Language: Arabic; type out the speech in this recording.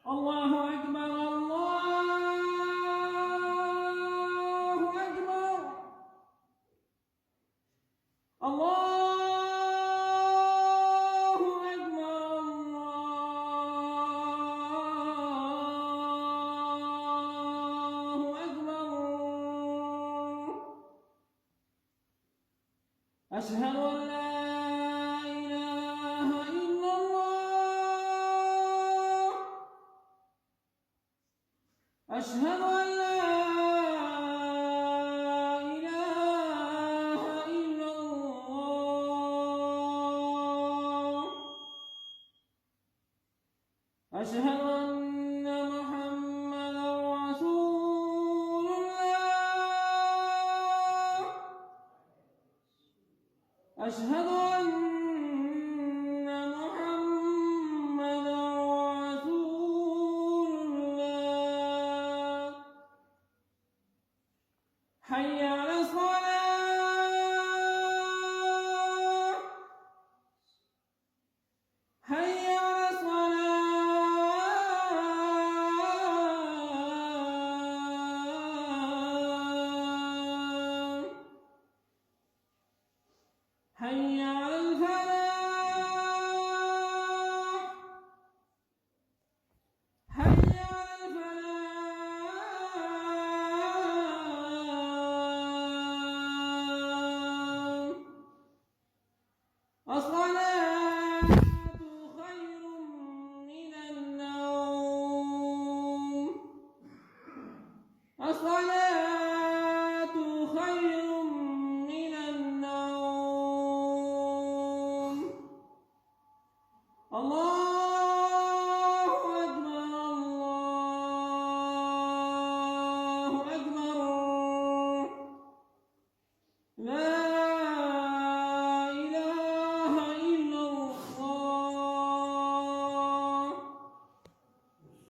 الله أكبر الله أكبر الله أكبر الله أكبر أشهد أن لا إله إلا الله أشهد أن لا إله إلا الله أشهد أن محمدا رسول الله أشهد أن محمدا رسول الله حي على الصلاة حي على الصلاة حي على الفلاح حي على الفلاح الصلاة خير من النوم الصلاة خير من النوم الله أكبر الله أكبر